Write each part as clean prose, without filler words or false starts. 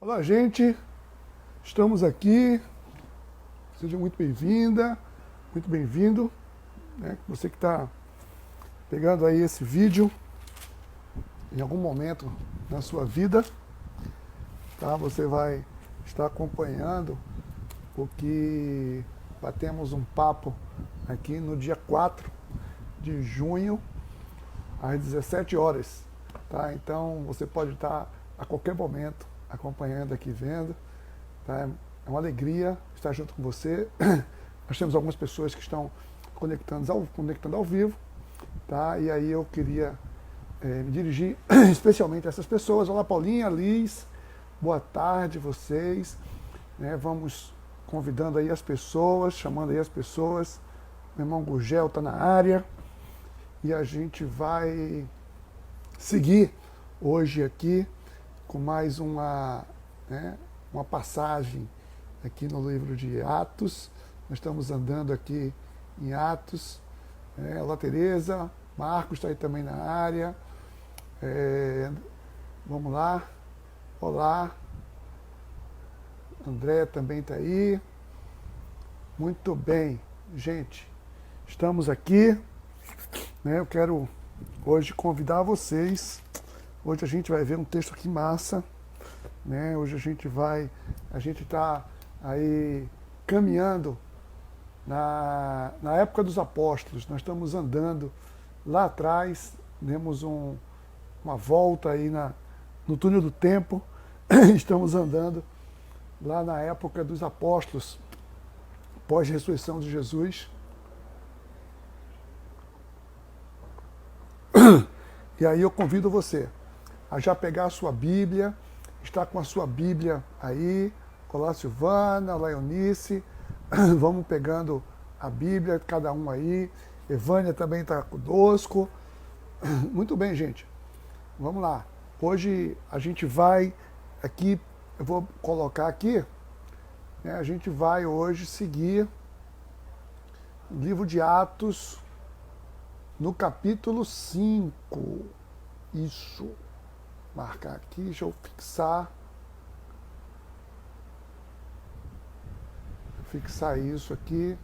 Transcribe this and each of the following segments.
Olá, gente. Estamos aqui. Seja muito bem-vinda, muito bem-vindo. Você que está pegando aí esse vídeo em algum momento na sua vida, tá? Você vai estar acompanhando o que batemos um papo aqui no dia 4 de junho, às 17 horas. Tá? Então, você pode estar a qualquer momento acompanhando aqui, vendo. Tá? É uma alegria estar junto com você. Nós temos algumas pessoas que estão conectando ao vivo. Tá? E aí eu queria me dirigir especialmente a essas pessoas. Olá, Paulinha, Liz, boa tarde vocês. Vamos convidando aí as pessoas, chamando aí as pessoas. Meu irmão Gurgel está na área. E a gente vai seguir hoje aqui com mais uma passagem aqui no livro de Atos. Nós estamos andando aqui em Atos. Olá, Tereza, Marcos está aí também na área. Vamos lá. Olá. André também está aí. Muito bem, gente. Estamos aqui. Eu quero hoje convidar vocês. Hoje a gente vai ver um texto aqui massa. Hoje a gente está aí caminhando na época dos apóstolos. Nós estamos andando lá atrás, demos uma volta aí no túnel do tempo. Estamos andando lá na época dos apóstolos, pós-ressurreição de Jesus. E aí eu convido você a já pegar a sua Bíblia, está com a sua Bíblia aí. Olá, Silvana, olá, Eunice. Vamos pegando a Bíblia, cada um aí. Evânia também está conosco. Muito bem, gente. Vamos lá. Hoje a gente vai aqui, eu vou colocar aqui, a gente vai hoje seguir o livro de Atos, no capítulo 5. Isso. Marcar aqui, deixa eu fixar. Fixar isso aqui.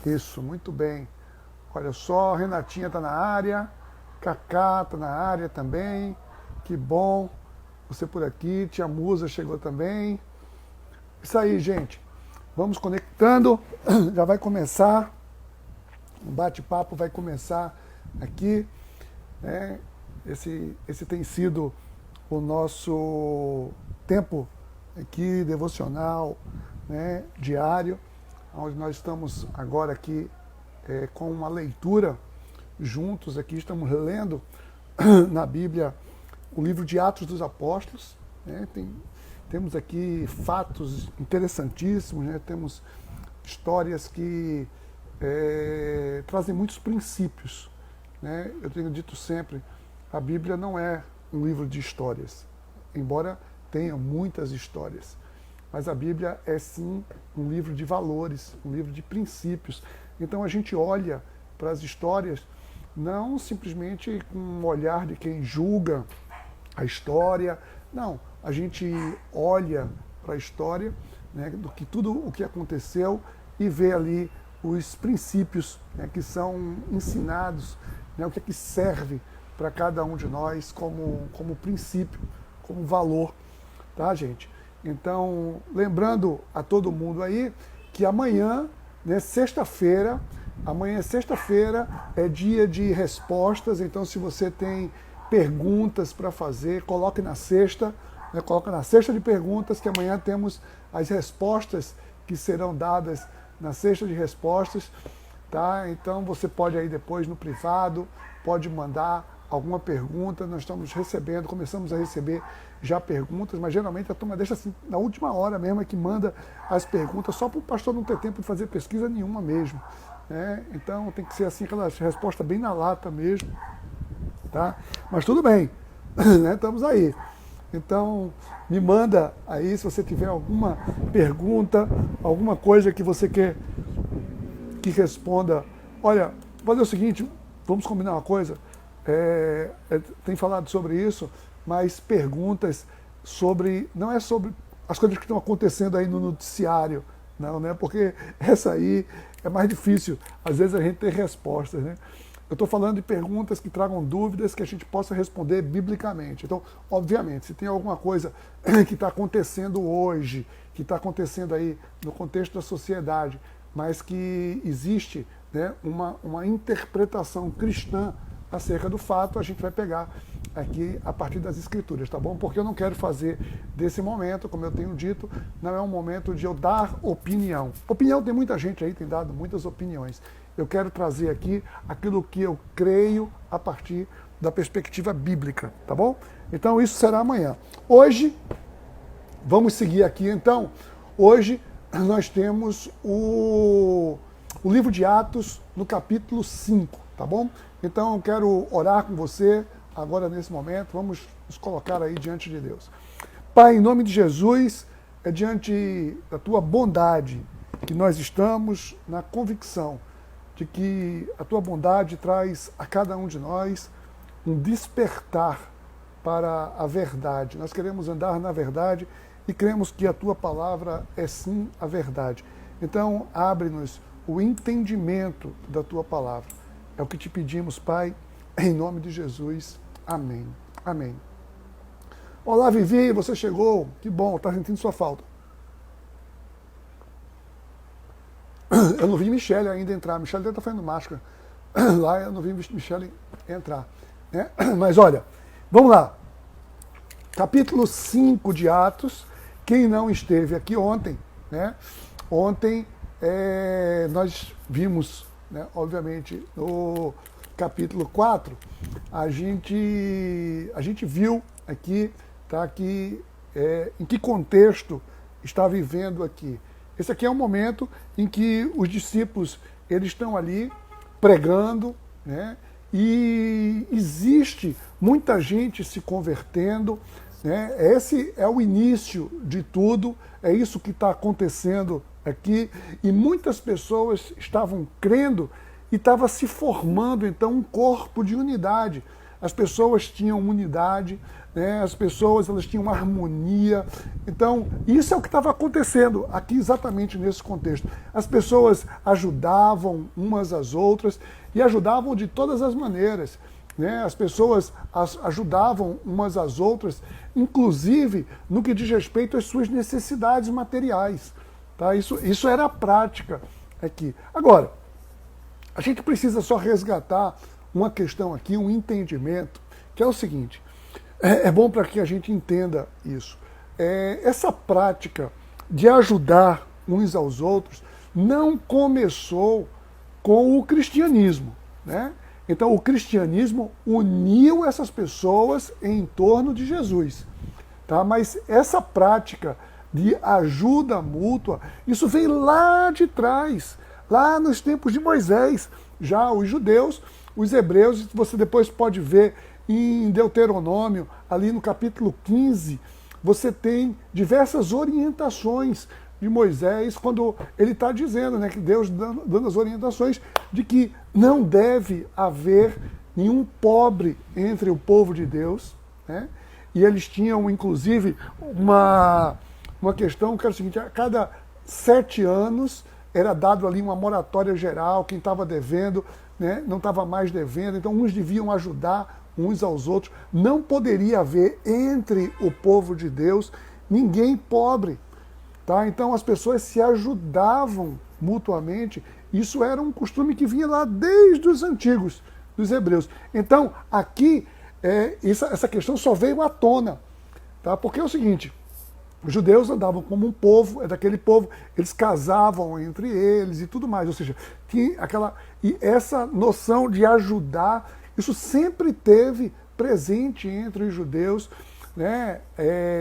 Isso, muito bem. Olha só, Renatinha está na área. Cacá está na área também. Que bom. Você por aqui. Tia Musa chegou também. Isso aí, gente. Vamos conectando. Já vai começar. O bate-papo vai começar aqui. Esse tem sido o nosso tempo aqui devocional, diário, onde nós estamos agora aqui com uma leitura juntos aqui. Estamos lendo na Bíblia o livro de Atos dos Apóstolos. Temos aqui fatos interessantíssimos, temos histórias que trazem muitos princípios. Eu tenho dito sempre, a Bíblia não é um livro de histórias, embora tenha muitas histórias, mas a Bíblia é sim um livro de valores, um livro de princípios. Então a gente olha para as histórias não simplesmente com um olhar de quem julga a história, não, a gente olha para a história, do que tudo o que aconteceu e vê ali os princípios que são ensinados, o que é que serve para cada um de nós como princípio, como valor, tá, gente? Então, lembrando a todo mundo aí que amanhã, sexta-feira, é dia de respostas. Então, se você tem perguntas para fazer, coloque na cesta, coloca na cesta de perguntas, que amanhã temos as respostas que serão dadas na cesta de respostas, tá? Então você pode aí depois no privado, pode mandar alguma pergunta. Nós estamos começamos a receber já perguntas, mas geralmente a turma deixa assim, na última hora mesmo, é que manda as perguntas, só para o pastor não ter tempo de fazer pesquisa nenhuma mesmo. Então tem que ser assim, aquela resposta bem na lata mesmo, tá? Mas tudo bem, estamos aí. Então, me manda aí se você tiver alguma pergunta, alguma coisa que você quer que responda. Olha, vou fazer o seguinte, vamos combinar uma coisa. Tem falado sobre isso, mas perguntas não é sobre as coisas que estão acontecendo aí no noticiário, não, né? Porque essa aí é mais difícil, às vezes, a gente ter respostas, né? Eu estou falando de perguntas que tragam dúvidas que a gente possa responder biblicamente. Então, obviamente, se tem alguma coisa que está acontecendo hoje, que está acontecendo aí no contexto da sociedade, mas que existe, né, uma interpretação cristã acerca do fato, a gente vai pegar aqui a partir das Escrituras, tá bom? Porque eu não quero fazer desse momento, como eu tenho dito, não é um momento de eu dar opinião. Opinião tem muita gente aí, tem dado muitas opiniões. Eu quero trazer aqui aquilo que eu creio a partir da perspectiva bíblica, tá bom? Então isso será amanhã. Hoje, vamos seguir aqui então. Hoje nós temos o livro de Atos no capítulo 5, tá bom? Então eu quero orar com você agora nesse momento. Vamos nos colocar aí diante de Deus. Pai, em nome de Jesus, é diante da tua bondade que nós estamos na convicção de que a tua bondade traz a cada um de nós um despertar para a verdade. Nós queremos andar na verdade e cremos que a tua palavra é sim a verdade. Então, abre-nos o entendimento da tua palavra. É o que te pedimos, Pai, em nome de Jesus. Amém. Amém. Olá, Vivi, você chegou. Que bom, está sentindo sua falta. Eu não vi Michele ainda entrar. Michele deve estar fazendo máscara. Lá eu não vi Michele entrar. Né? Mas olha, vamos lá. Capítulo 5 de Atos. Quem não esteve aqui ontem, né? Ontem nós vimos, né, obviamente, no capítulo 4, a gente viu aqui, tá, que, em que contexto está vivendo aqui. Esse aqui é um momento em que os discípulos eles estão ali pregando, né, e existe muita gente se convertendo, né. Esse é o início de tudo, é isso que está acontecendo aqui, e muitas pessoas estavam crendo e estava se formando então um corpo de unidade. As pessoas tinham unidade, né? As pessoas elas tinham harmonia. Então, isso é o que estava acontecendo aqui exatamente nesse contexto. As pessoas ajudavam umas às outras e ajudavam de todas as maneiras, né? As pessoas ajudavam umas às outras, inclusive no que diz respeito às suas necessidades materiais. Tá? Isso era a prática aqui. Agora, a gente precisa só resgatar uma questão aqui, um entendimento, que é o seguinte, é bom para que a gente entenda isso. Essa prática de ajudar uns aos outros não começou com o cristianismo, né? Então o cristianismo uniu essas pessoas em torno de Jesus, tá? Mas essa prática de ajuda mútua, isso vem lá de trás, lá nos tempos de Moisés. Já os judeus, os hebreus, você depois pode ver em Deuteronômio, ali no capítulo 15, você tem diversas orientações de Moisés, quando ele está dizendo, né, que Deus dando as orientações de que não deve haver nenhum pobre entre o povo de Deus, né? E eles tinham, inclusive, uma questão que era o seguinte: a cada 7 anos era dado ali uma moratória geral, quem estava devendo, né, não estava mais devendo, então uns deviam ajudar uns aos outros. Não poderia haver entre o povo de Deus ninguém pobre. Tá? Então as pessoas se ajudavam mutuamente. Isso era um costume que vinha lá desde os antigos, dos hebreus. Então aqui essa questão só veio à tona. Tá? Porque é o seguinte: os judeus andavam como um povo, daquele povo, eles casavam entre eles e tudo mais. Ou seja, e essa noção de ajudar, isso sempre teve presente entre os judeus, né?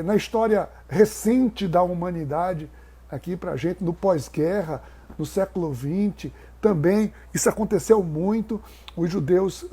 Na história recente da humanidade, aqui para a gente, no pós-guerra, no século XX, também isso aconteceu muito. Os judeus,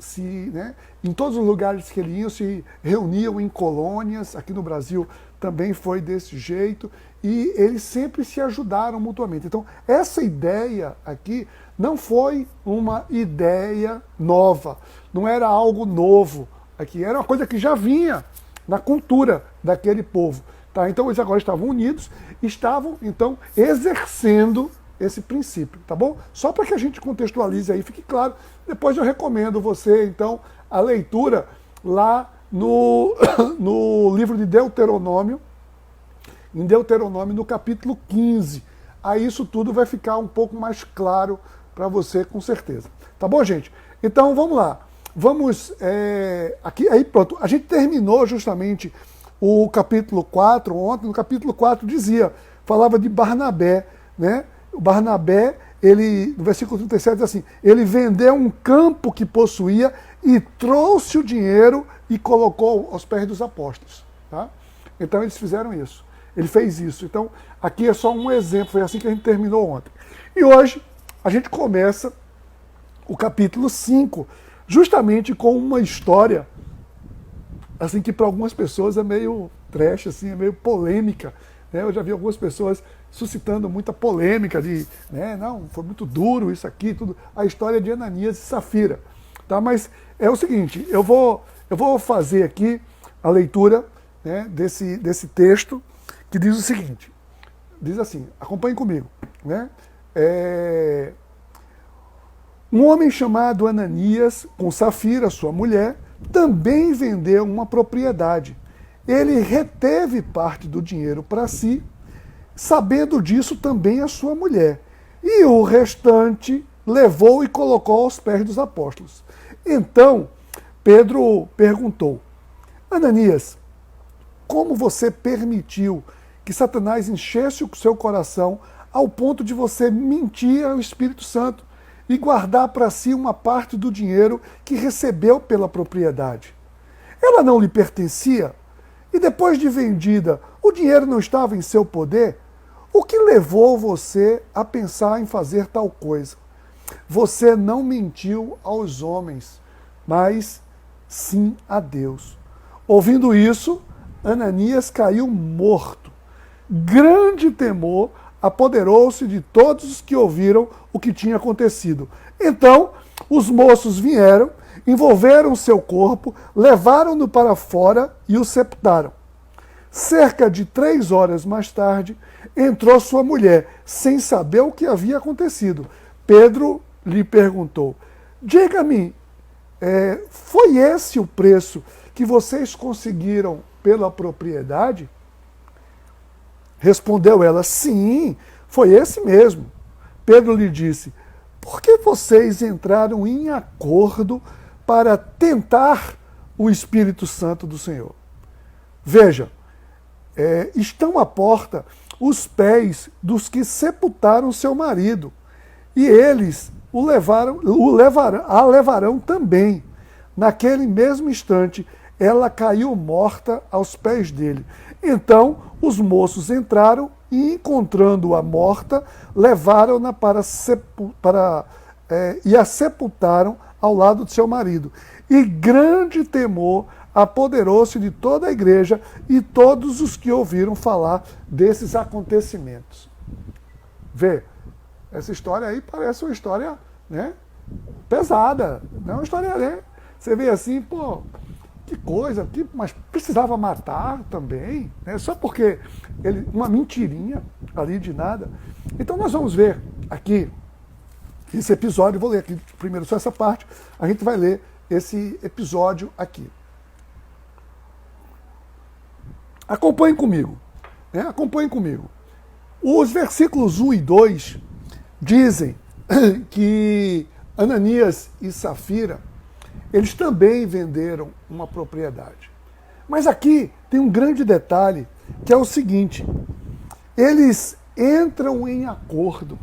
em todos os lugares que eles iam, se reuniam em colônias. Aqui no Brasil também foi desse jeito, e eles sempre se ajudaram mutuamente. Então, essa ideia aqui não foi uma ideia nova, não era algo novo aqui, era uma coisa que já vinha na cultura daquele povo. Tá? Então eles agora estavam unidos, estavam então exercendo esse princípio, tá bom? Só para que a gente contextualize aí, fique claro. Depois eu recomendo você, então, a leitura lá no, no livro de Deuteronômio, em Deuteronômio, no capítulo 15. Aí isso tudo vai ficar um pouco mais claro para você, com certeza. Tá bom, gente? Então, vamos lá. Vamos, aqui, aí pronto. A gente terminou justamente o capítulo 4 ontem. No capítulo 4 falava de Barnabé, né? O Barnabé, ele, no versículo 37, diz assim, ele vendeu um campo que possuía e trouxe o dinheiro e colocou aos pés dos apóstolos. Tá? Então eles fizeram isso. Ele fez isso. Então, aqui é só um exemplo, foi assim que a gente terminou ontem. E hoje, a gente começa o capítulo 5, justamente com uma história, assim, que para algumas pessoas é meio trash, assim, é meio polêmica. Né? Eu já vi algumas pessoas suscitando muita polêmica de, né, não, foi muito duro isso aqui, tudo. A história de Ananias e Safira. Tá? Mas é o seguinte, eu vou fazer aqui a leitura, né, desse texto, que diz o seguinte, diz assim, acompanhe comigo, né? Um homem chamado Ananias, com Safira, sua mulher, também vendeu uma propriedade. Ele reteve parte do dinheiro para si, sabendo disso também a sua mulher, e o restante levou e colocou aos pés dos apóstolos. Então, Pedro perguntou, Ananias, como você permitiu que Satanás enchesse o seu coração ao ponto de você mentir ao Espírito Santo e guardar para si uma parte do dinheiro que recebeu pela propriedade? Ela não lhe pertencia? E depois de vendida, o dinheiro não estava em seu poder? O que levou você a pensar em fazer tal coisa? Você não mentiu aos homens, mas sim a Deus. Ouvindo isso, Ananias caiu morto. Grande temor apoderou-se de todos os que ouviram o que tinha acontecido. Então, os moços vieram, envolveram seu corpo, levaram-no para fora e o sepultaram. Cerca de 3 horas mais tarde, entrou sua mulher, sem saber o que havia acontecido. Pedro lhe perguntou, diga-me, foi esse o preço que vocês conseguiram pela propriedade? Respondeu ela, sim, foi esse mesmo. Pedro lhe disse, por que vocês entraram em acordo para tentar o Espírito Santo do Senhor? Veja, estão à porta os pés dos que sepultaram seu marido, e eles a levarão também. Naquele mesmo instante, ela caiu morta aos pés dele. Então, os moços entraram e, encontrando-a morta, levaram-na e a sepultaram ao lado de seu marido. E grande temor apoderou-se de toda a igreja e todos os que ouviram falar desses acontecimentos. Vê, essa história aí parece uma história, né, pesada. Não é uma história, né? Você vê assim, pô, que coisa, mas precisava matar também, né? Só porque uma mentirinha ali de nada. Então nós vamos ver aqui esse episódio, vou ler aqui primeiro só essa parte, a gente vai ler esse episódio aqui. Acompanhem comigo, né? Acompanhem comigo. Os versículos 1 e 2 dizem que Ananias e Safira, eles também venderam uma propriedade. Mas aqui tem um grande detalhe, que é o seguinte, eles entram em acordo,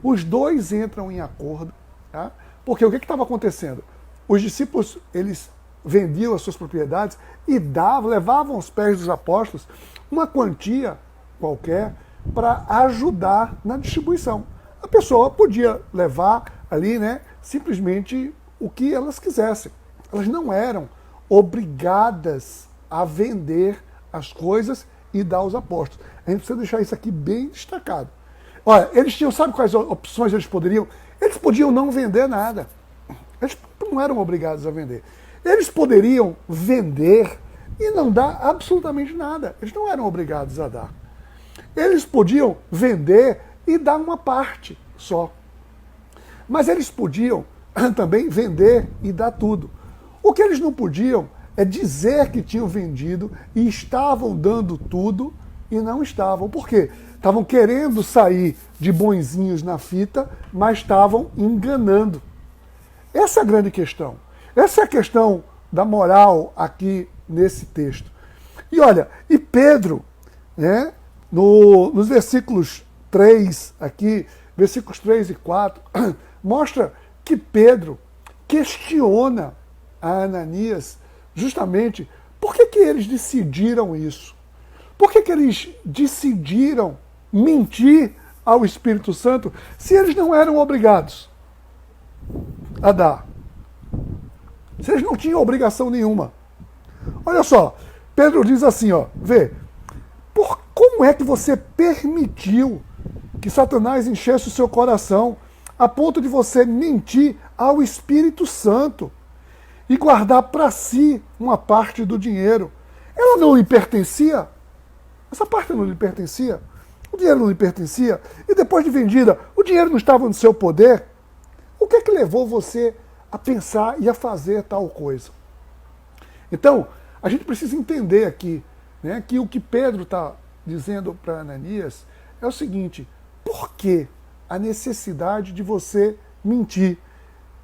os dois entram em acordo, tá? Porque o que estava acontecendo? Os discípulos, eles vendiam as suas propriedades e levavam aos pés dos apóstolos uma quantia qualquer para ajudar na distribuição. A pessoa podia levar ali, né, simplesmente o que elas quisessem. Elas não eram obrigadas a vender as coisas e dar aos apóstolos. A gente precisa deixar isso aqui bem destacado. Olha, eles tinham, sabe quais opções eles poderiam? Eles podiam não vender nada. Eles não eram obrigados a vender. Eles poderiam vender e não dar absolutamente nada. Eles não eram obrigados a dar. Eles podiam vender e dar uma parte só. Mas eles podiam também vender e dar tudo. O que eles não podiam é dizer que tinham vendido e estavam dando tudo e não estavam. Por quê? Estavam querendo sair de bonzinhos na fita, mas estavam enganando. Essa é a grande questão. Essa é a questão da moral aqui nesse texto. E olha, e Pedro, né, nos versículos 3 aqui, versículos 3 e 4, mostra que Pedro questiona a Ananias justamente por que eles decidiram isso. Por que eles decidiram mentir ao Espírito Santo se eles não eram obrigados a dar? Se eles não tinham obrigação nenhuma. Olha só, Pedro diz assim, ó, vê, como é que você permitiu que Satanás enchesse o seu coração a ponto de você mentir ao Espírito Santo e guardar para si uma parte do dinheiro? Ela não lhe pertencia? Essa parte não lhe pertencia? O dinheiro não lhe pertencia? E depois de vendida, o dinheiro não estava no seu poder? O que é que levou você a pensar e a fazer tal coisa? Então, a gente precisa entender aqui, né, que o que Pedro está dizendo para Ananias é o seguinte: por que a necessidade de você mentir?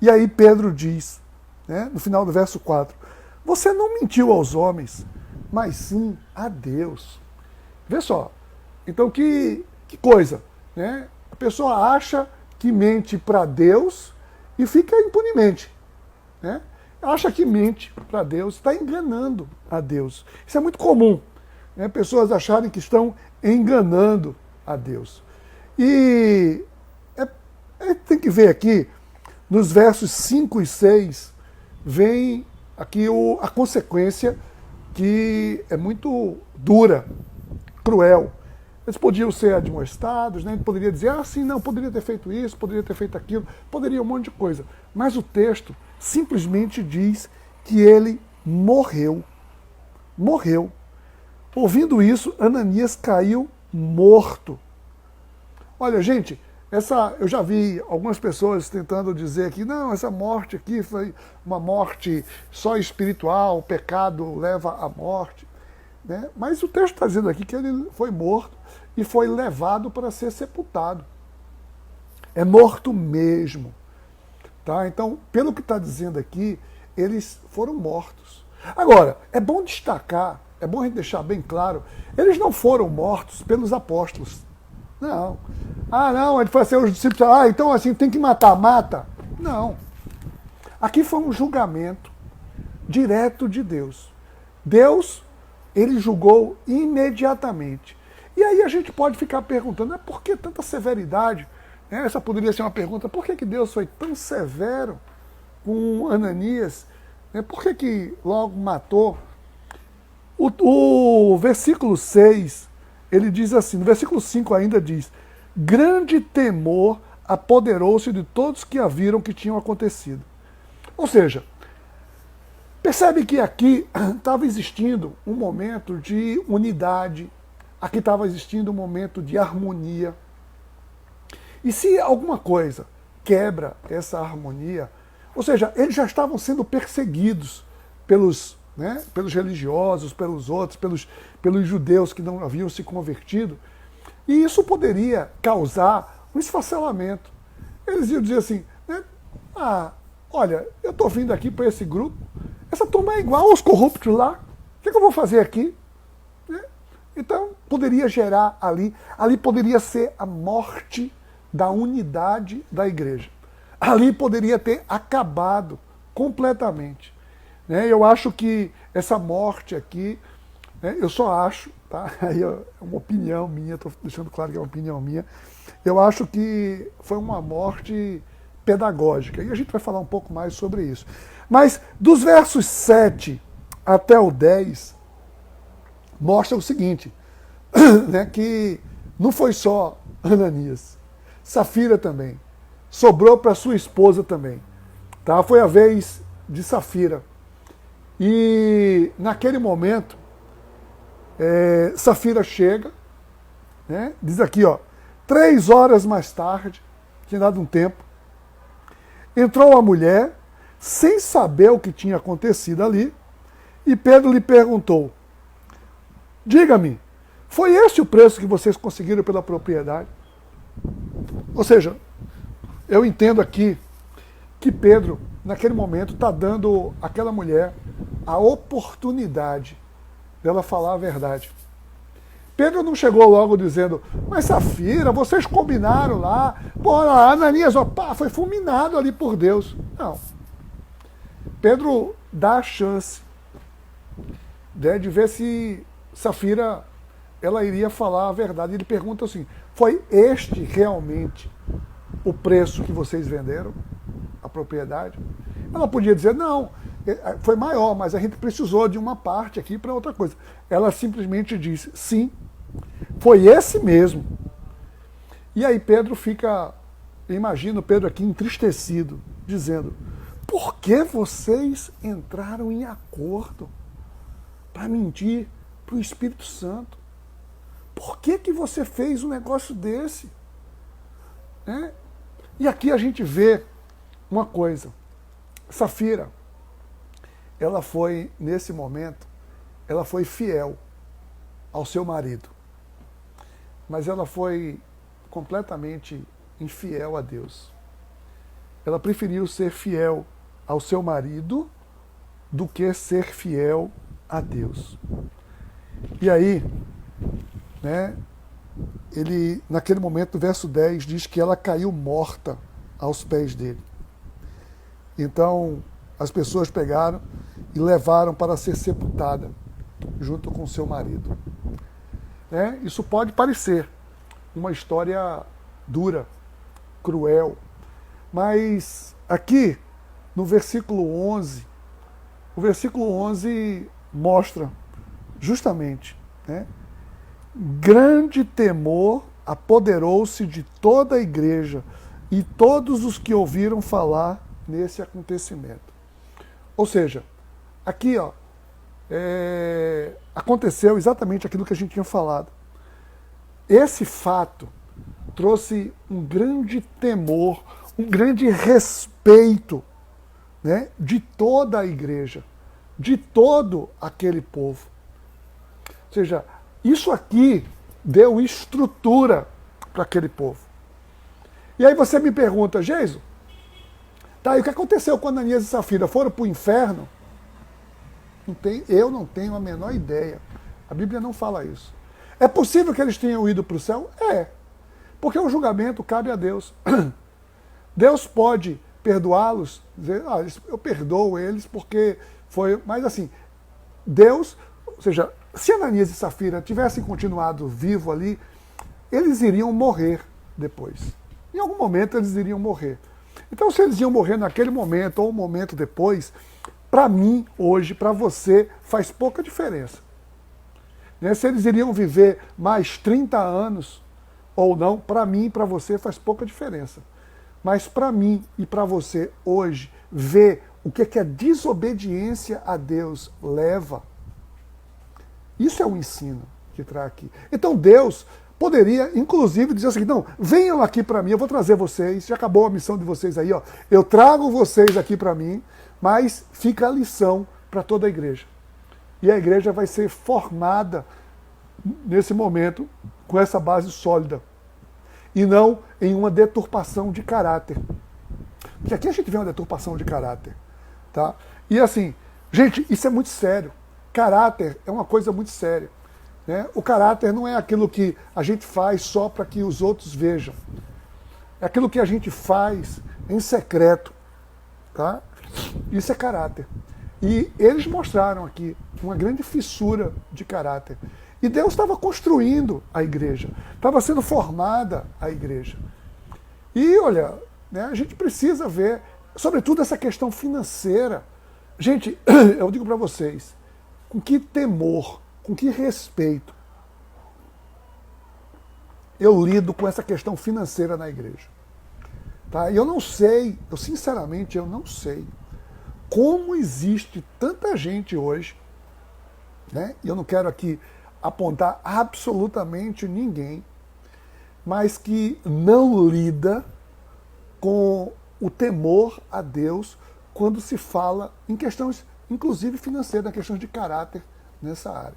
E aí Pedro diz, né, no final do verso 4, você não mentiu aos homens, mas sim a Deus. Vê só, então que coisa, né? A pessoa acha que mente para Deus e fica impunemente, né? Acha que mente para Deus, está enganando a Deus. Isso é muito comum, né? Pessoas acharem que estão enganando a Deus. E tem que ver aqui, nos versos 5 e 6, vem aqui a consequência que é muito dura, cruel. Eles podiam ser admoestados, né? Ele poderia dizer, sim, não, poderia ter feito isso, poderia ter feito aquilo, poderia um monte de coisa. Mas o texto simplesmente diz que ele morreu. Morreu. Ouvindo isso, Ananias caiu morto. Olha, gente, eu já vi algumas pessoas tentando dizer que não, essa morte aqui foi uma morte só espiritual, o pecado leva à morte. Né? Mas o texto está dizendo aqui que ele foi morto e foi levado para ser sepultado. É morto mesmo. Tá? Então, pelo que está dizendo aqui, eles foram mortos. Agora, é bom destacar, é bom a gente deixar bem claro, eles não foram mortos pelos apóstolos. Não. Não, ele foi assim, os discípulos, então assim, tem que matar, mata. Não. Aqui foi um julgamento direto de Deus. Deus, ele julgou imediatamente. E aí a gente pode ficar perguntando, por que tanta severidade? Essa poderia ser uma pergunta, por que Deus foi tão severo com Ananias? Por que logo matou? O versículo 6, ele diz assim, no versículo 5 ainda diz, grande temor apoderou-se de todos que a viram que tinham acontecido. Ou seja, percebe que aqui estava existindo um momento de unidade, aqui estava existindo um momento de harmonia. E se alguma coisa quebra essa harmonia, ou seja, eles já estavam sendo perseguidos pelos religiosos, pelos outros, pelos judeus que não haviam se convertido, e isso poderia causar um esfacelamento. Eles iam dizer assim, né, olha, eu estou vindo aqui para esse grupo, essa turma é igual aos corruptos lá, o que eu vou fazer aqui? Então, poderia gerar ali poderia ser a morte da unidade da igreja. Ali poderia ter acabado completamente. Eu acho que essa morte aqui, eu só acho, tá? Aí é uma opinião minha, estou deixando claro que é uma opinião minha, eu acho que foi uma morte pedagógica, e a gente vai falar um pouco mais sobre isso. Mas dos versos 7 até o 10, mostra o seguinte, né, que não foi só Ananias, Safira também, sobrou para sua esposa também. Tá? Foi a vez de Safira. E naquele momento, Safira chega, né? Diz aqui, 3 horas mais tarde, tinha dado um tempo, entrou a mulher, sem saber o que tinha acontecido ali, e Pedro lhe perguntou, diga-me, foi este o preço que vocês conseguiram pela propriedade? Ou seja, eu entendo aqui que Pedro, naquele momento, está dando àquela mulher a oportunidade dela falar a verdade. Pedro não chegou logo dizendo, mas Safira, vocês combinaram lá, pô, Ananias, foi fulminado ali por Deus. Não. Pedro dá a chance, né, de ver se Safira ela iria falar a verdade. Ele pergunta assim, foi este realmente o preço que vocês venderam? A propriedade? Ela podia dizer, não, foi maior, mas a gente precisou de uma parte aqui para outra coisa. Ela simplesmente disse, sim, foi esse mesmo. E aí Pedro fica, imagino Pedro aqui entristecido, dizendo, por que vocês entraram em acordo para mentir para o Espírito Santo? Por que você fez um negócio desse? E aqui a gente vê uma coisa. Safira, ela foi, nesse momento, ela foi fiel ao seu marido. Mas ela foi completamente infiel a Deus. Ela preferiu ser fiel ao seu marido do que ser fiel a Deus. E aí, né, ele, naquele momento, no verso 10, diz que ela caiu morta aos pés dele. Então, as pessoas pegaram e levaram para ser sepultada junto com seu marido. Isso pode parecer uma história dura, cruel, mas aqui, no versículo 11, o versículo 11 mostra justamente, grande temor apoderou-se de toda a igreja e todos os que ouviram falar nesse acontecimento. Ou seja, aqui aconteceu exatamente aquilo que a gente tinha falado. Esse fato trouxe um grande temor, um grande respeito, de toda a igreja, de todo aquele povo. Ou seja, isso aqui deu estrutura para aquele povo. E aí você me pergunta, Geiso, tá, e o que aconteceu com Ananias e Safira? Foram para o inferno? Eu não tenho a menor ideia. A Bíblia não fala isso. É possível que eles tenham ido para o céu? É. Porque o julgamento cabe a Deus. Deus pode perdoá-los, dizer, eu perdoo eles porque foi... Mas assim, Deus, ou seja, se Ananias e Safira tivessem continuado vivo ali, eles iriam morrer depois. Em algum momento eles iriam morrer. Então, se eles iam morrer naquele momento ou um momento depois, para mim, hoje, para você, faz pouca diferença. Se eles iriam viver mais 30 anos ou não, para mim e para você faz pouca diferença. Mas para mim e para você, hoje, ver o que a desobediência a Deus leva, isso é um ensino que traz aqui. Então Deus poderia, inclusive, dizer o seguinte, não, venham aqui para mim, eu vou trazer vocês, já acabou a missão de vocês aí, eu trago vocês aqui para mim, mas fica a lição para toda a igreja. E a igreja vai ser formada nesse momento com essa base sólida. E não em uma deturpação de caráter. Porque aqui a gente vê uma deturpação de caráter. Tá? E assim, gente, isso é muito sério. Caráter é uma coisa muito séria. O caráter não é aquilo que a gente faz só para que os outros vejam. É aquilo que a gente faz em secreto. Tá? Isso é caráter. E eles mostraram aqui uma grande fissura de caráter. E Deus estava construindo a igreja, estava sendo formada a igreja. E olha, a gente precisa ver, sobretudo essa questão financeira. Gente, eu digo para vocês, com que temor, com que respeito eu lido com essa questão financeira na igreja. Tá? E eu não sei, sinceramente eu não sei como existe tanta gente hoje, né? E eu não quero aqui apontar absolutamente ninguém, mas que não lida com o temor a Deus quando se fala em questões, inclusive financeiras, em questões de caráter nessa área.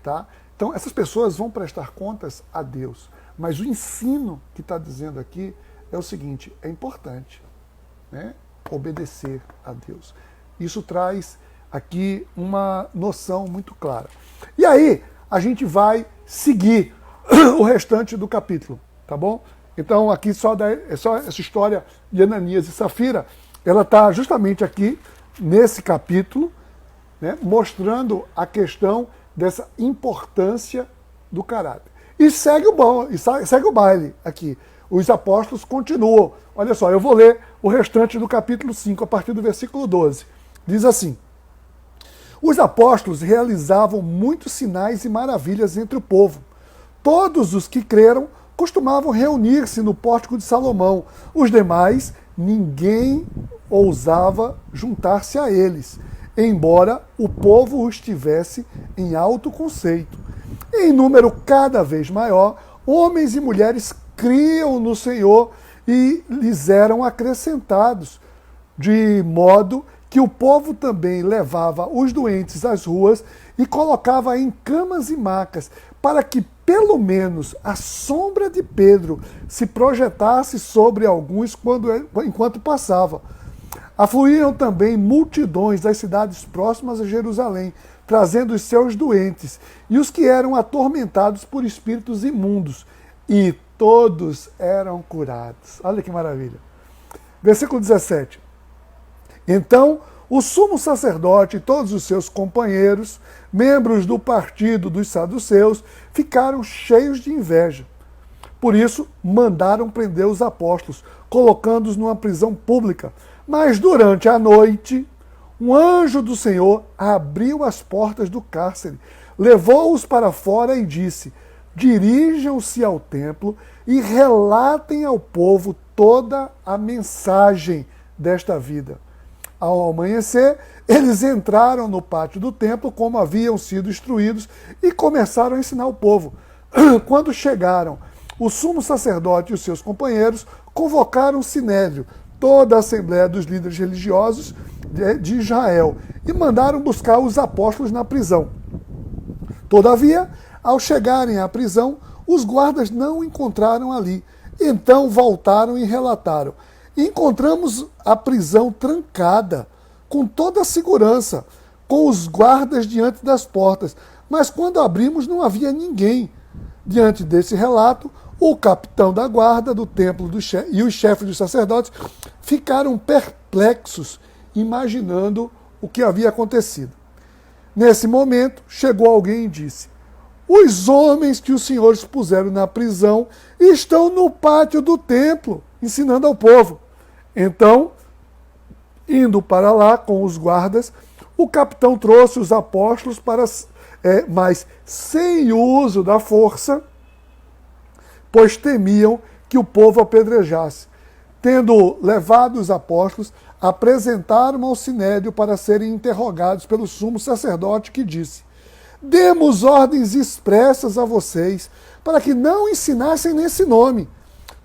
Tá? Então, essas pessoas vão prestar contas a Deus. Mas o ensino que está dizendo aqui é o seguinte: é importante, né, obedecer a Deus. Isso traz aqui uma noção muito clara. E aí, a gente vai seguir o restante do capítulo, tá bom? Então, aqui só essa história de Ananias e Safira, ela está justamente aqui nesse capítulo, né, mostrando a questão dessa importância do caráter. E segue o baile aqui. Os apóstolos continuam. Olha só, eu vou ler o restante do capítulo 5, a partir do versículo 12. Diz assim: os apóstolos realizavam muitos sinais e maravilhas entre o povo. Todos os que creram costumavam reunir-se no pórtico de Salomão. Os demais, ninguém ousava juntar-se a eles, embora o povo os tivesse em alto conceito. Em número cada vez maior, homens e mulheres criam no Senhor e lhes eram acrescentados, de modo que o povo também levava os doentes às ruas e colocava em camas e macas, para que pelo menos a sombra de Pedro se projetasse sobre alguns enquanto passava. Afluíam também multidões das cidades próximas a Jerusalém, trazendo os seus doentes e os que eram atormentados por espíritos imundos, e todos eram curados. Olha que maravilha. Versículo 17. Então, o sumo sacerdote e todos os seus companheiros, membros do partido dos saduceus, ficaram cheios de inveja. Por isso, mandaram prender os apóstolos, colocando-os numa prisão pública. Mas durante a noite, um anjo do Senhor abriu as portas do cárcere, levou-os para fora e disse: dirijam-se ao templo e relatem ao povo toda a mensagem desta vida. Ao amanhecer, eles entraram no pátio do templo, como haviam sido instruídos, e começaram a ensinar o povo. Quando chegaram, o sumo sacerdote e os seus companheiros convocaram o sinédrio, toda a assembleia dos líderes religiosos de Israel, e mandaram buscar os apóstolos na prisão. Todavia, ao chegarem à prisão, os guardas não o encontraram ali. Então voltaram e relataram: encontramos a prisão trancada, com toda a segurança, com os guardas diante das portas, mas quando abrimos não havia ninguém. Diante desse relato, o capitão da guarda do templo e os chefes dos sacerdotes ficaram perplexos, imaginando o que havia acontecido. Nesse momento, chegou alguém e disse: os homens que os senhores puseram na prisão estão no pátio do templo, ensinando ao povo. Então, indo para lá com os guardas, o capitão trouxe os apóstolos mas sem o uso da força, pois temiam que o povo apedrejasse. Tendo levado os apóstolos, apresentaram ao sinédrio para serem interrogados pelo sumo sacerdote, que disse: demos ordens expressas a vocês para que não ensinassem nesse nome.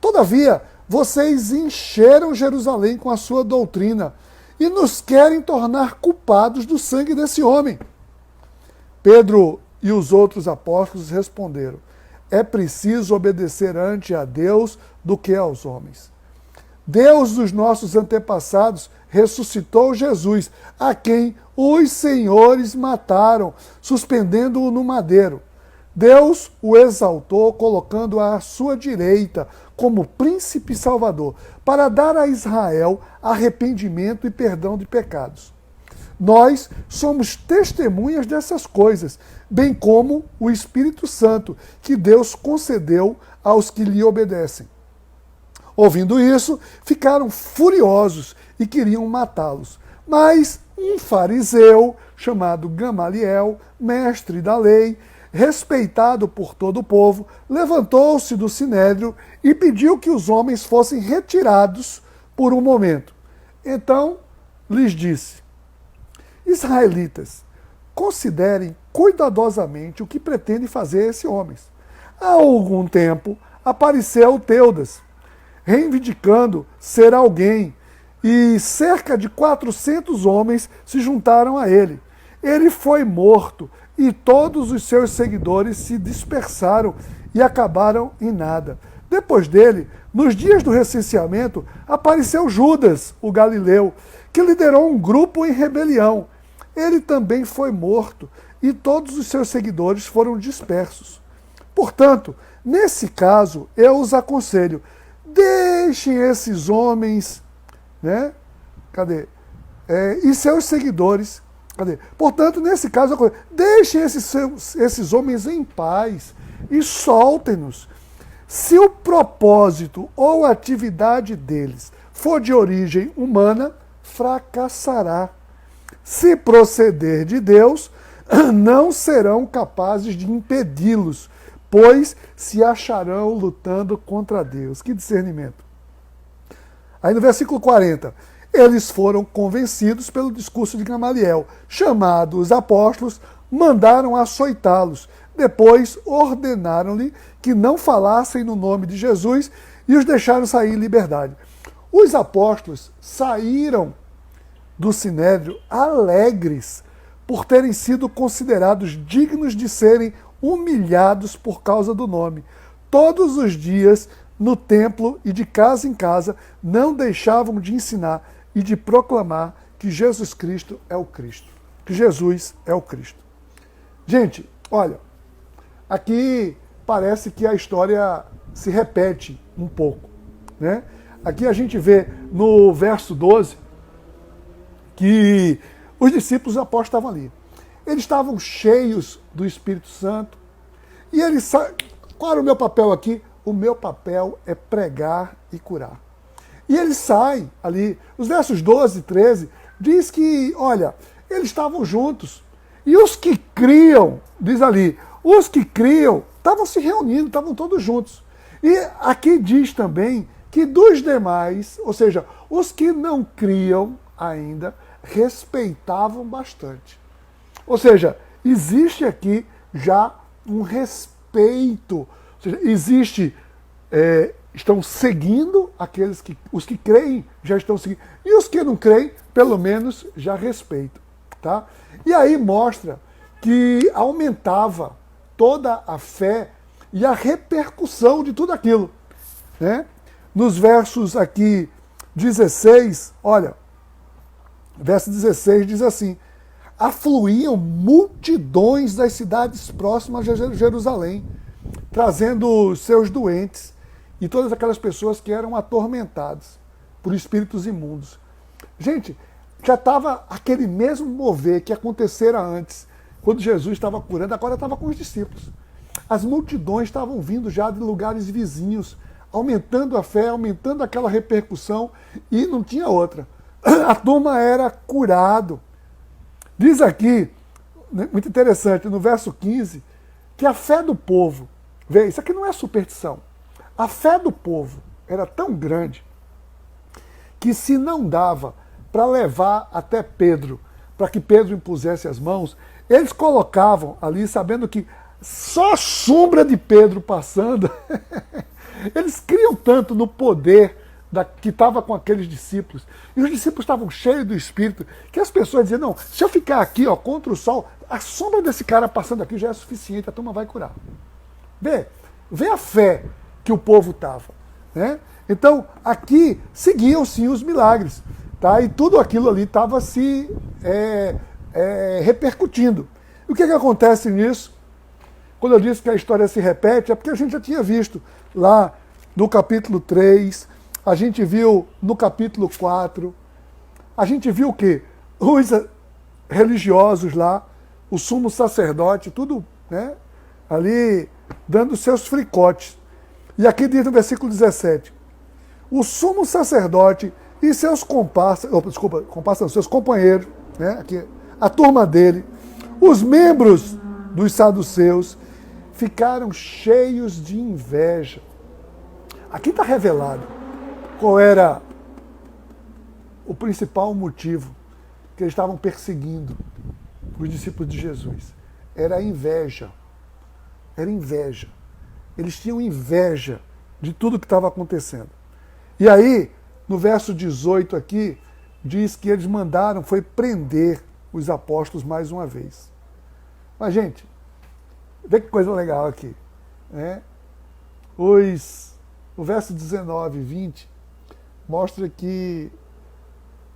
Todavia, vocês encheram Jerusalém com a sua doutrina e nos querem tornar culpados do sangue desse homem. Pedro e os outros apóstolos responderam: é preciso obedecer antes a Deus do que aos homens. Deus dos nossos antepassados ressuscitou Jesus, a quem os senhores mataram, suspendendo-o no madeiro. Deus o exaltou, colocando-o à sua direita como príncipe salvador, para dar a Israel arrependimento e perdão de pecados. Nós somos testemunhas dessas coisas, bem como o Espírito Santo, que Deus concedeu aos que lhe obedecem. Ouvindo isso, ficaram furiosos e queriam matá-los. Mas um fariseu, chamado Gamaliel, mestre da lei, respeitado por todo o povo, levantou-se do sinédrio e pediu que os homens fossem retirados por um momento. Então lhes disse: Israelitas, considerem cuidadosamente o que pretende fazer esse homem. Há algum tempo apareceu Teudas, reivindicando ser alguém, e cerca de 400 homens se juntaram a ele. Ele foi morto e todos os seus seguidores se dispersaram e acabaram em nada. Depois dele, nos dias do recenseamento, apareceu Judas, o galileu, que liderou um grupo em rebelião. Ele também foi morto e todos os seus seguidores foram dispersos. Portanto, nesse caso, eu os aconselho, deixem esses homens, né? E seus seguidores. Portanto, nesse caso, deixem esses homens em paz e soltem-nos. Se o propósito ou a atividade deles for de origem humana, fracassará. Se proceder de Deus, não serão capazes de impedi-los, pois se acharão lutando contra Deus. Que discernimento. Aí no versículo 40, eles foram convencidos pelo discurso de Gamaliel. Chamados os apóstolos, mandaram açoitá-los. Depois ordenaram-lhe que não falassem no nome de Jesus e os deixaram sair em liberdade. Os apóstolos saíram do sinédrio alegres por terem sido considerados dignos de serem humilhados por causa do nome. Todos os dias, no templo e de casa em casa, não deixavam de ensinar e de proclamar que Jesus Cristo é o Cristo. Que Jesus é o Cristo. Gente, olha, aqui parece que a história se repete um pouco, né? Aqui a gente vê no verso 12 que os discípulos apóstolos estavam ali. Eles estavam cheios do Espírito Santo. E eles qual era o meu papel aqui? O meu papel é pregar e curar. E eles saem ali. Os versos 12 e 13 diz que, olha, eles estavam juntos. E os que criam, diz ali, os que criam estavam se reunindo, estavam todos juntos. E aqui diz também que dos demais, ou seja, os que não criam ainda, respeitavam bastante. Ou seja, existe aqui já um respeito. Ou seja, existe, estão seguindo os que creem já estão seguindo. E os que não creem, pelo menos, já respeitam. Tá? E aí mostra que aumentava toda a fé e a repercussão de tudo aquilo. Né? Nos versos aqui 16, olha, verso 16 diz assim: afluíam multidões das cidades próximas a Jerusalém, trazendo seus doentes e todas aquelas pessoas que eram atormentadas por espíritos imundos. Gente, já estava aquele mesmo mover que acontecera antes, quando Jesus estava curando, agora estava com os discípulos. As multidões estavam vindo já de lugares vizinhos, aumentando a fé, aumentando aquela repercussão, e não tinha outra. A turma era curado. Diz aqui, muito interessante, no verso 15, que a fé do povo, vê, isso aqui não é superstição, a fé do povo era tão grande que se não dava para levar até Pedro, para que Pedro impusesse as mãos, eles colocavam ali, sabendo que só a sombra de Pedro passando, eles criam tanto no poder que estava com aqueles discípulos, e os discípulos estavam cheios do Espírito, que as pessoas diziam, não, se eu ficar aqui ó, contra o sol, a sombra desse cara passando aqui já é suficiente, a turma vai curar. Vê a fé que o povo estava. Né? Então, aqui seguiam sim os milagres, tá? E tudo aquilo ali estava se repercutindo. E o que acontece nisso? Quando eu disse que a história se repete, é porque a gente já tinha visto lá no capítulo 3, a gente viu no capítulo 4, a gente viu o quê? Os religiosos lá, o sumo sacerdote, tudo, né, ali dando seus fricotes. E aqui diz no versículo 17, o sumo sacerdote e seus seus companheiros, né, aqui, a turma dele, os membros dos saduceus, ficaram cheios de inveja. Aqui está revelado qual era o principal motivo que eles estavam perseguindo os discípulos de Jesus? Era a inveja. Era inveja. Eles tinham inveja de tudo que estava acontecendo. E aí, no verso 18 aqui, diz que eles mandaram, foi prender os apóstolos mais uma vez. Mas, gente, vê que coisa legal aqui, né? O verso 19 e 20 mostra que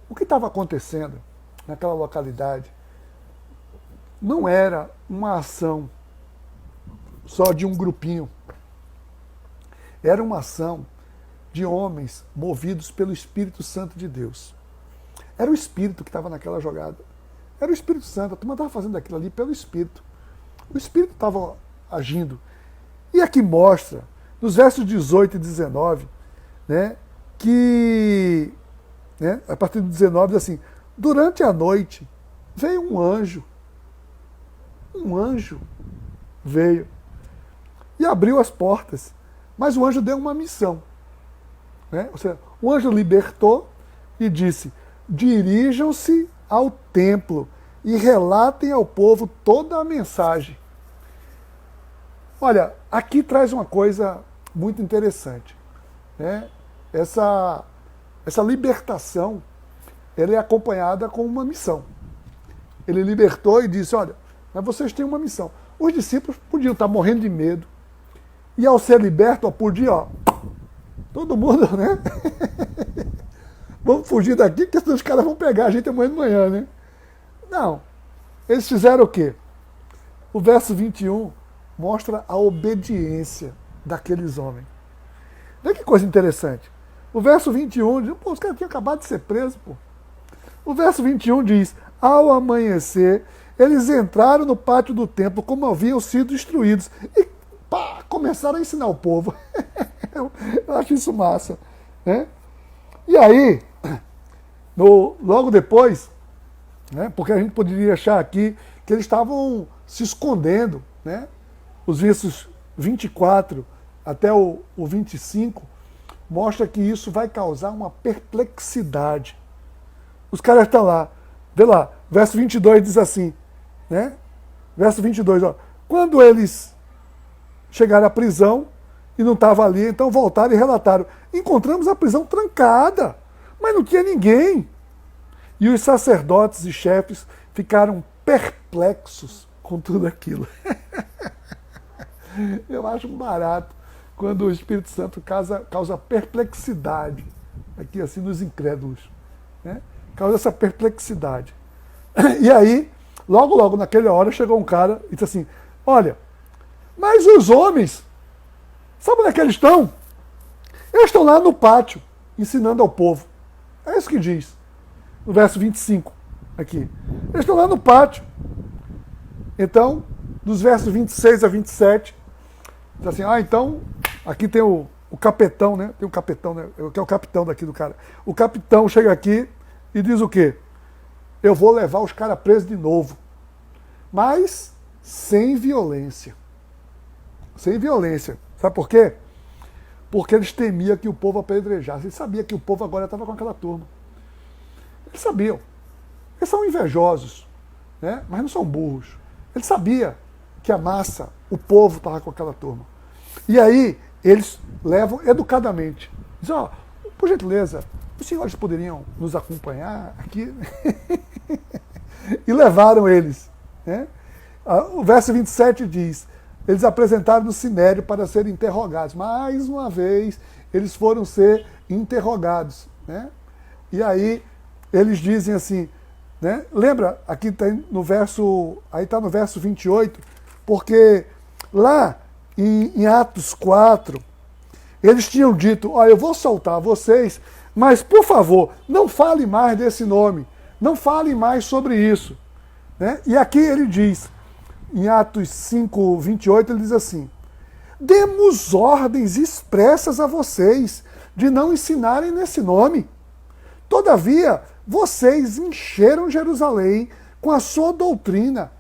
o que estava acontecendo naquela localidade não era uma ação só de um grupinho. Era uma ação de homens movidos pelo Espírito Santo de Deus. Era o Espírito que estava naquela jogada. Era o Espírito Santo. A turma estava fazendo aquilo ali pelo Espírito. O Espírito estava agindo. E aqui mostra, nos versos 18 e 19, né, que, né, a partir do 19 diz assim, durante a noite veio um anjo. Um anjo veio e abriu as portas. Mas o anjo deu uma missão. Né? Ou seja, o anjo libertou e disse, dirijam-se ao templo e relatem ao povo toda a mensagem. Olha, aqui traz uma coisa muito interessante. Né? Essa libertação, ela é acompanhada com uma missão. Ele libertou e disse, olha, mas vocês têm uma missão. Os discípulos podiam estar morrendo de medo, e ao ser liberto, podia, ó, todo mundo, né? Vamos fugir daqui, porque senão os caras vão pegar a gente amanhã de manhã, né? Não. Eles fizeram o quê? O verso 21 mostra a obediência daqueles homens. Olha que coisa interessante. O verso 21 diz, pô, os caras tinham acabado de ser presos, pô. O verso 21 diz, ao amanhecer, eles entraram no pátio do templo como haviam sido instruídos e pá, começaram a ensinar o povo. Eu acho isso massa. Né? E aí, logo depois, né, porque a gente poderia achar aqui que eles estavam se escondendo, né? Os versos 24 até o 25 mostra que isso vai causar uma perplexidade. Os caras estão lá, vê lá, verso 22 diz assim, né? Verso 22, ó, quando eles chegaram à prisão e não estava ali, então voltaram e relataram, encontramos a prisão trancada, mas não tinha ninguém. E os sacerdotes e chefes ficaram perplexos com tudo aquilo. Eu acho barato quando o Espírito Santo causa perplexidade aqui assim nos incrédulos, né? Causa essa perplexidade. E aí, logo naquela hora chegou um cara e disse assim, olha, mas os homens, sabe onde é que eles estão? Eles estão lá no pátio, ensinando ao povo. É isso que diz, no verso 25, aqui. Eles estão lá no pátio. Então, dos versos 26 a 27, diz assim, então, aqui tem o capetão, né? Tem um capetão, né? Que é o capitão daqui do cara. O capitão chega aqui e diz o quê? Eu vou levar os caras presos de novo. Mas sem violência. Sem violência. Sabe por quê? Porque eles temiam que o povo apedrejasse. Eles sabiam que o povo agora estava com aquela turma. Eles sabiam. Eles são invejosos, né? Mas não são burros. Eles sabiam que a massa, o povo estava com aquela turma. E aí, eles levam educadamente. Dizem, ó, por gentileza, os senhores poderiam nos acompanhar aqui? E levaram eles. Né? O verso 27 diz, eles apresentaram no sinédrio para serem interrogados. Mais uma vez, eles foram ser interrogados. Né? E aí, eles dizem assim, né? Lembra, aqui está no verso, aí está no verso 28, porque lá em Atos 4, eles tinham dito, ó, eu vou soltar vocês, mas por favor, não fale mais desse nome, não fale mais sobre isso. Né? E aqui ele diz, em Atos 5, 28, ele diz assim, demos ordens expressas a vocês de não ensinarem nesse nome. Todavia, vocês encheram Jerusalém com a sua doutrina.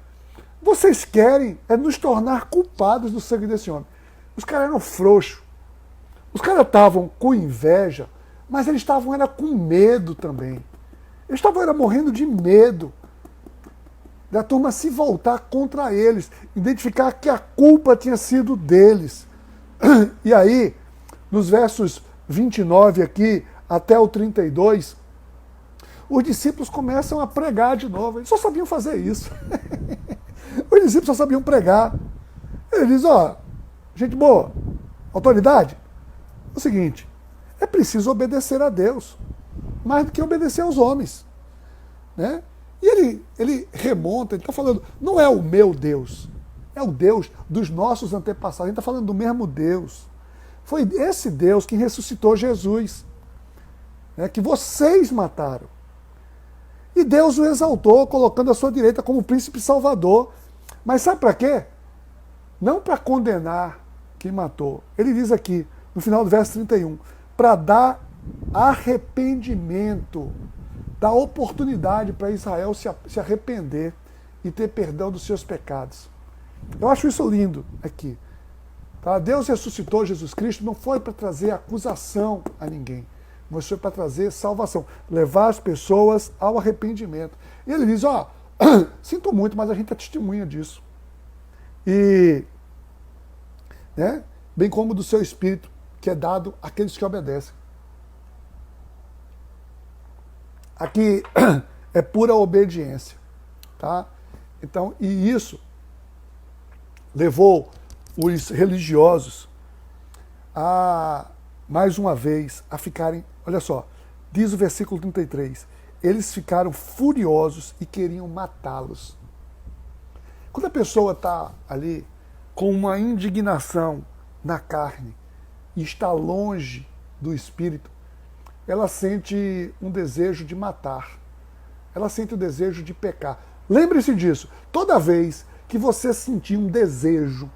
Vocês querem nos tornar culpados do sangue desse homem. Os caras eram frouxos. Os caras estavam com inveja, mas eles estavam com medo também. Eles estavam era, morrendo de medo da turma se voltar contra eles, identificar que a culpa tinha sido deles. E aí, nos versos 29 aqui até o 32, os discípulos começam a pregar de novo. Eles só sabiam fazer isso. Os discípulos só sabiam pregar. Ele diz, ó, gente boa, autoridade, é o seguinte, é preciso obedecer a Deus, mais do que obedecer aos homens. Né? E ele remonta, ele está falando, não é o meu Deus, é o Deus dos nossos antepassados, a gente está falando do mesmo Deus. Foi esse Deus que ressuscitou Jesus, né, que vocês mataram. E Deus o exaltou, colocando à sua direita como príncipe salvador. Mas sabe para quê? Não para condenar quem matou. Ele diz aqui, no final do verso 31, para dar arrependimento, dar oportunidade para Israel se arrepender e ter perdão dos seus pecados. Eu acho isso lindo aqui. Tá? Deus ressuscitou Jesus Cristo, não foi para trazer acusação a ninguém, mas foi para trazer salvação, levar as pessoas ao arrependimento. E ele diz, ó, sinto muito, mas a gente é testemunha disso. E, né, bem como do seu Espírito, que é dado àqueles que obedecem. Aqui é pura obediência. Tá? Então, e isso levou os religiosos a, mais uma vez, a ficarem, olha só, diz o versículo 33, eles ficaram furiosos e queriam matá-los. Quando a pessoa está ali com uma indignação na carne e está longe do espírito, ela sente um desejo de matar. Ela sente o desejo de pecar. Lembre-se disso. Toda vez que você sentir um desejo,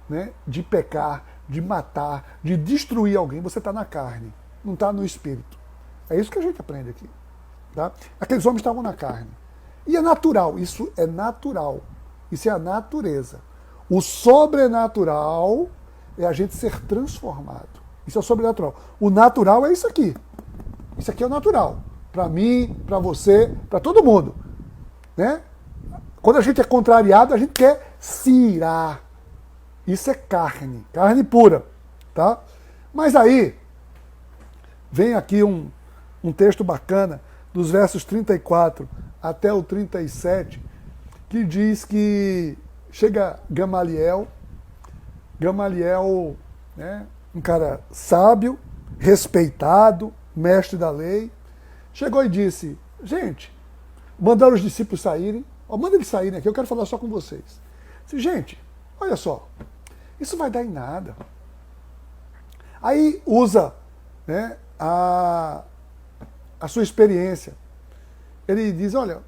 né, de pecar, de matar, de destruir alguém, você está na carne, não está no espírito. É isso que a gente aprende aqui. Tá? Aqueles homens estavam na carne. E é natural, isso é natural. Isso é a natureza. O sobrenatural é a gente ser transformado. Isso é o sobrenatural. O natural é isso aqui. Isso aqui é o natural. Para mim, para você, para todo mundo. Né? Quando a gente é contrariado, a gente quer se irar. Isso é carne. Carne pura. Tá? Mas aí, vem aqui um texto bacana, dos versos 34 até o 37, que diz que chega Gamaliel, né, um cara sábio, respeitado, mestre da lei, chegou e disse, gente, mandaram os discípulos saírem, manda eles saírem aqui, eu quero falar só com vocês. Disse, gente, olha só, isso vai dar em nada. Aí usa, né, a sua experiência. Ele diz, olha,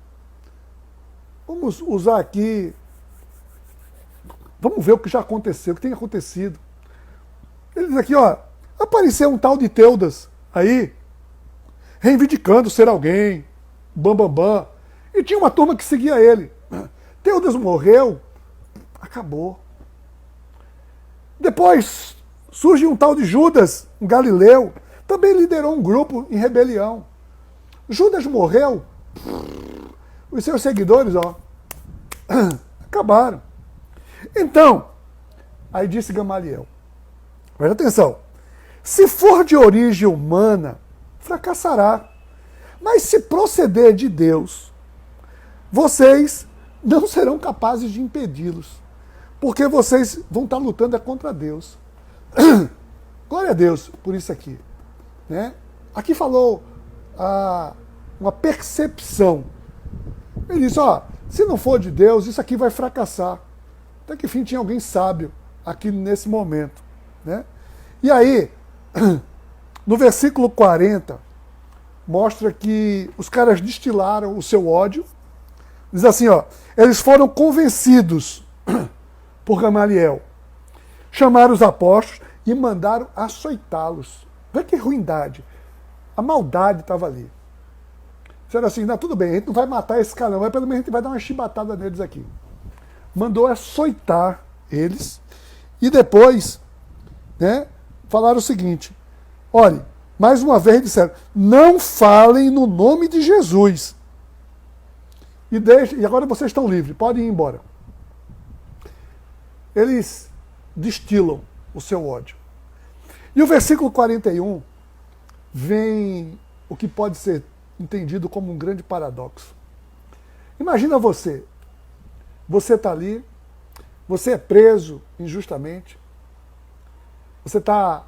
vamos usar aqui, vamos ver o que já aconteceu, o que tem acontecido. Ele diz aqui, ó, apareceu um tal de Teudas aí, reivindicando ser alguém, bambambam, e tinha uma turma que seguia ele. Teudas morreu, acabou. Depois surge um tal de Judas, um galileu, também liderou um grupo em rebelião. Judas morreu, os seus seguidores, ó, acabaram. Então, aí disse Gamaliel, presta atenção, se for de origem humana, fracassará. Mas se proceder de Deus, vocês não serão capazes de impedi-los, porque vocês vão estar lutando contra Deus. Glória a Deus por isso aqui. Né? Aqui falou uma percepção. Ele disse, ó, se não for de Deus, isso aqui vai fracassar. Até que enfim tinha alguém sábio aqui nesse momento. Né? E aí, no versículo 40, mostra que os caras destilaram o seu ódio. Diz assim, ó, eles foram convencidos por Gamaliel, chamaram os apóstolos e mandaram açoitá-los. Vê que ruindade. A maldade estava ali. Disseram assim, não, tudo bem, a gente não vai matar esse cara não, mas pelo menos a gente vai dar uma chibatada neles aqui. Mandou açoitar eles e depois, né, falaram o seguinte, olha, mais uma vez disseram, não falem no nome de Jesus. E agora vocês estão livres, podem ir embora. Eles destilam o seu ódio. E o versículo 41 vem o que pode ser entendido como um grande paradoxo. Imagina você está ali, você é preso injustamente, você está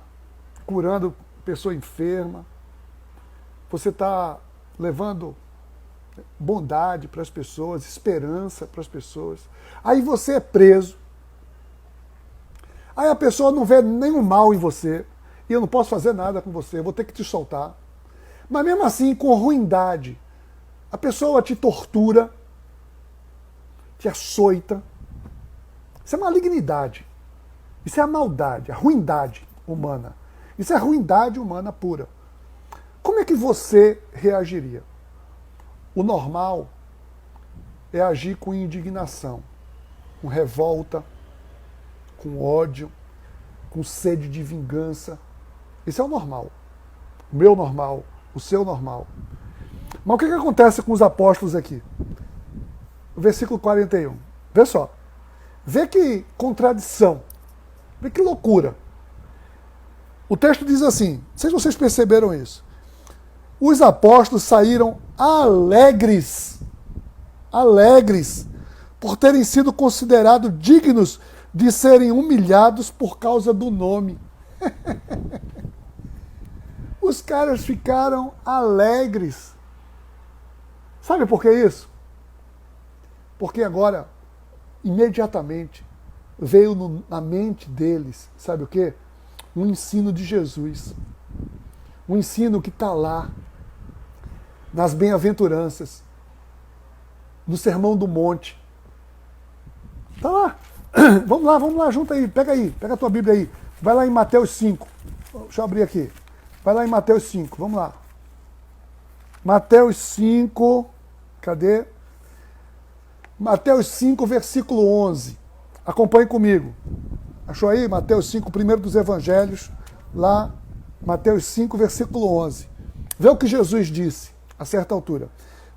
curando pessoa enferma, você está levando bondade para as pessoas, esperança para as pessoas. Aí você é preso. Aí a pessoa não vê nenhum mal em você, e eu não posso fazer nada com você, eu vou ter que te soltar. Mas mesmo assim, com ruindade, a pessoa te tortura, te açoita. Isso é malignidade. Isso é a maldade, a ruindade humana. Isso é a ruindade humana pura. Como é que você reagiria? O normal é agir com indignação, com revolta, com ódio, com sede de vingança. Isso é o normal. O meu normal, o seu normal. Mas o que acontece com os apóstolos aqui? O versículo 41. Vê só. Vê que contradição. Vê que loucura. O texto diz assim, não sei se vocês perceberam isso. Os apóstolos saíram alegres, por terem sido considerados dignos de serem humilhados por causa do nome. Os caras ficaram alegres. Sabe por que isso? Porque agora, imediatamente, veio na mente deles, sabe o quê? Um ensino de Jesus. Um ensino que está lá, nas bem-aventuranças, no Sermão do Monte. Está lá. Vamos lá, junta aí, pega a tua Bíblia aí. Vai lá em Mateus 5. Deixa eu abrir aqui. Vai lá em Mateus 5, vamos lá. Mateus 5, cadê? Mateus 5, versículo 11. Acompanhe comigo. Achou aí? Mateus 5, primeiro dos evangelhos, lá, Mateus 5, versículo 11. Vê o que Jesus disse, a certa altura.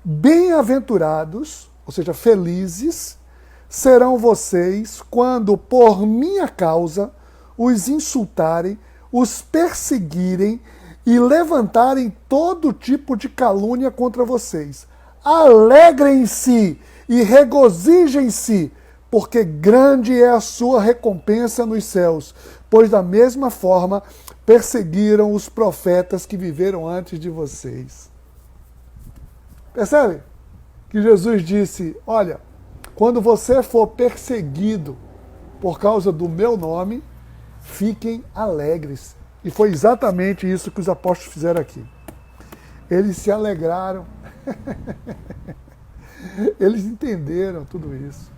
Bem-aventurados, ou seja, felizes, serão vocês quando, por minha causa, os insultarem, os perseguirem e levantarem todo tipo de calúnia contra vocês. Alegrem-se e regozijem-se, porque grande é a sua recompensa nos céus, pois da mesma forma perseguiram os profetas que viveram antes de vocês. Percebe? Que Jesus disse, olha, quando você for perseguido por causa do meu nome, fiquem alegres. E foi exatamente isso que os apóstolos fizeram aqui. Eles se alegraram. Eles entenderam tudo isso.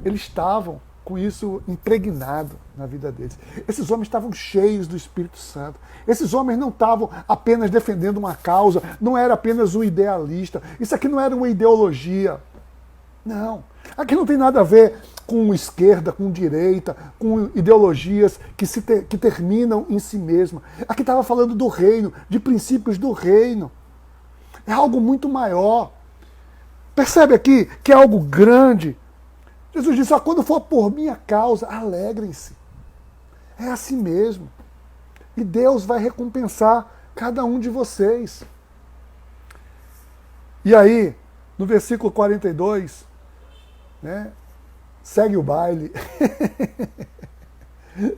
Eles estavam com isso impregnado na vida deles. Esses homens estavam cheios do Espírito Santo. Esses homens não estavam apenas defendendo uma causa, não era apenas um idealista. Isso aqui não era uma ideologia. Não. Aqui não tem nada a ver com esquerda, com direita, com ideologias que terminam em si mesma. Aqui estava falando do reino, de princípios do reino. É algo muito maior. Percebe aqui que é algo grande. Jesus disse, quando for por minha causa, alegrem-se. É assim mesmo. E Deus vai recompensar cada um de vocês. E aí, no versículo 42, né, segue o baile.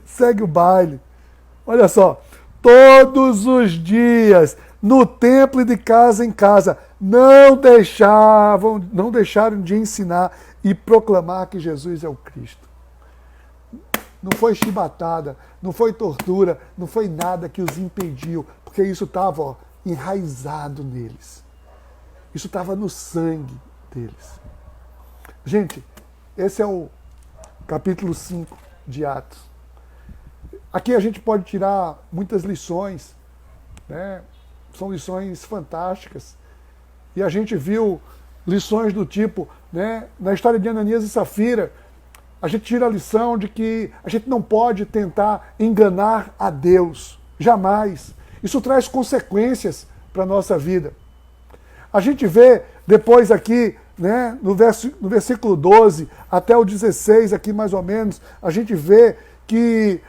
Segue o baile. Olha só. Todos os dias, no templo e de casa em casa, não deixaram de ensinar e proclamar que Jesus é o Cristo. Não foi chibatada, não foi tortura, não foi nada que os impediu, porque isso estava enraizado neles. Isso estava no sangue deles. Gente, esse é o capítulo 5 de Atos. Aqui a gente pode tirar muitas lições, né? São lições fantásticas. E a gente viu lições do tipo, né, na história de Ananias e Safira, a gente tira a lição de que a gente não pode tentar enganar a Deus, jamais. Isso traz consequências para a nossa vida. A gente vê depois aqui, né, no versículo 12 até o 16, aqui mais ou menos, a gente vê que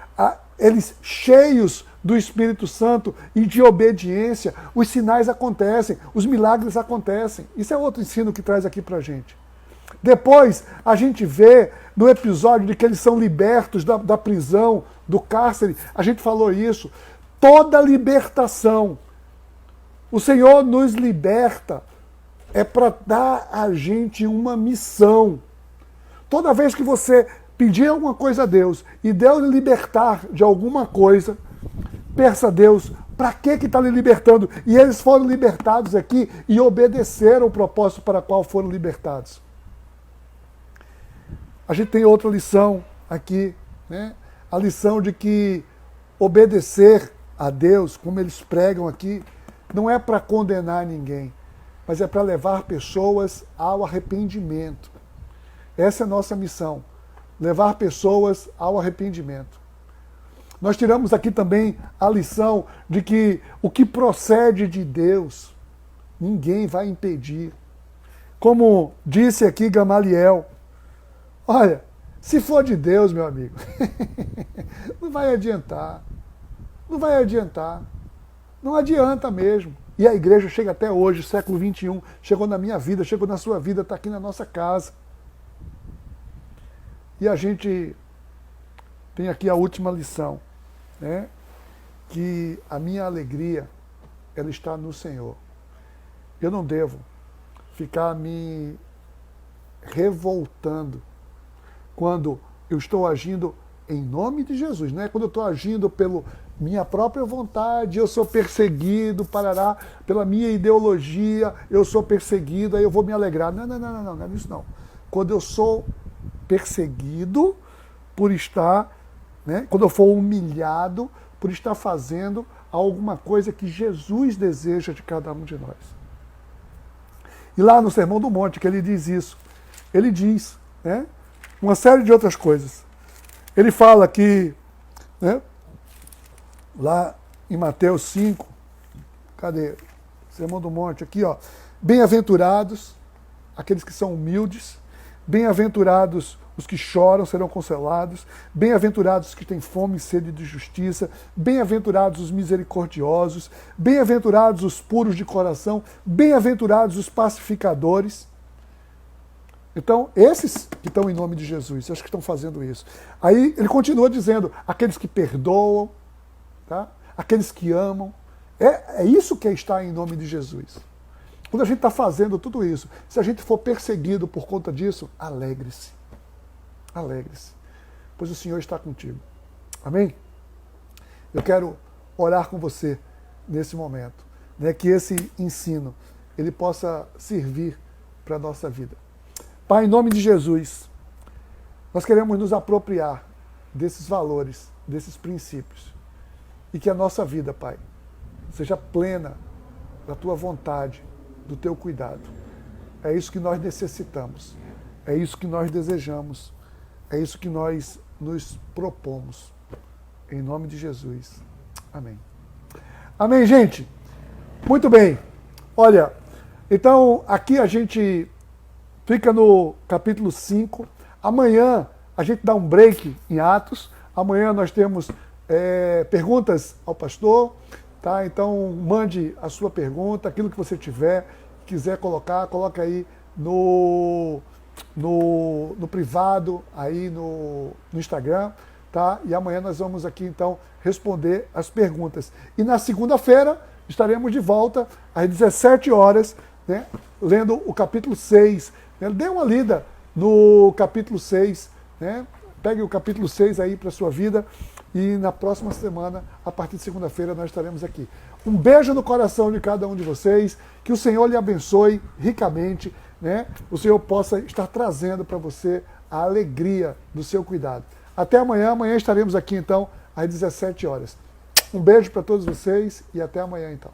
eles cheios do Espírito Santo e de obediência, os sinais acontecem, os milagres acontecem. Isso é outro ensino que traz aqui para a gente. Depois a gente vê no episódio de que eles são libertos da prisão, do cárcere, a gente falou isso. Toda libertação, o Senhor nos liberta, é para dar a gente uma missão. Toda vez que você pedir alguma coisa a Deus e Deus lhe libertar de alguma coisa, peça a Deus, para que está lhe libertando? E eles foram libertados aqui e obedeceram o propósito para o qual foram libertados. A gente tem outra lição aqui, né? A lição de que obedecer a Deus, como eles pregam aqui, não é para condenar ninguém, mas é para levar pessoas ao arrependimento. Essa é a nossa missão, levar pessoas ao arrependimento. Nós tiramos aqui também a lição de que o que procede de Deus, ninguém vai impedir. Como disse aqui Gamaliel, olha, se for de Deus, meu amigo, não vai adiantar. Não vai adiantar. Não adianta mesmo. E a igreja chega até hoje, século XXI, chegou na minha vida, chegou na sua vida, está aqui na nossa casa. E a gente tem aqui a última lição, né? Que a minha alegria, ela está no Senhor. Eu não devo ficar me revoltando quando eu estou agindo em nome de Jesus, não é quando eu estou agindo pela minha própria vontade, eu sou perseguido, parará, pela minha ideologia, eu sou perseguido, aí eu vou me alegrar. Não é isso não. Quando eu sou perseguido por estar, né, quando eu for humilhado por estar fazendo alguma coisa que Jesus deseja de cada um de nós. E lá no Sermão do Monte, que ele diz isso, ele diz, né, uma série de outras coisas. Ele fala que, né, lá em Mateus 5, cadê? Sermão do Monte, aqui, ó. Bem-aventurados aqueles que são humildes, bem-aventurados os que choram serão consolados, bem-aventurados os que têm fome e sede de justiça, bem-aventurados os misericordiosos, bem-aventurados os puros de coração, bem-aventurados os pacificadores. Então, esses que estão em nome de Jesus, esses que estão fazendo isso. Aí ele continua dizendo, aqueles que perdoam, tá? Aqueles que amam. É isso que é estar em nome de Jesus. Quando a gente está fazendo tudo isso, se a gente for perseguido por conta disso, alegre-se. Alegre-se. Pois o Senhor está contigo. Amém? Eu quero orar com você nesse momento, né, que esse ensino ele possa servir para a nossa vida. Pai, em nome de Jesus, nós queremos nos apropriar desses valores, desses princípios, e que a nossa vida, Pai, seja plena da Tua vontade, do Teu cuidado. É isso que nós necessitamos, é isso que nós desejamos, é isso que nós nos propomos. Em nome de Jesus. Amém. Amém, gente? Muito bem. Olha, então aqui a gente fica no capítulo 5. Amanhã a gente dá um break em Atos. Amanhã nós temos perguntas ao pastor. Tá? Então mande a sua pergunta, aquilo que você quiser colocar, coloca aí no privado, aí no Instagram. Tá? E amanhã nós vamos aqui então responder as perguntas. E na segunda-feira estaremos de volta às 17 horas, né, lendo o capítulo 6. Dê uma lida no capítulo 6, né? Pegue o capítulo 6 aí para a sua vida e na próxima semana, a partir de segunda-feira, nós estaremos aqui. Um beijo no coração de cada um de vocês, que o Senhor lhe abençoe ricamente, né? O Senhor possa estar trazendo para você a alegria do seu cuidado. Até amanhã, amanhã estaremos aqui então às 17 horas. Um beijo para todos vocês e até amanhã então.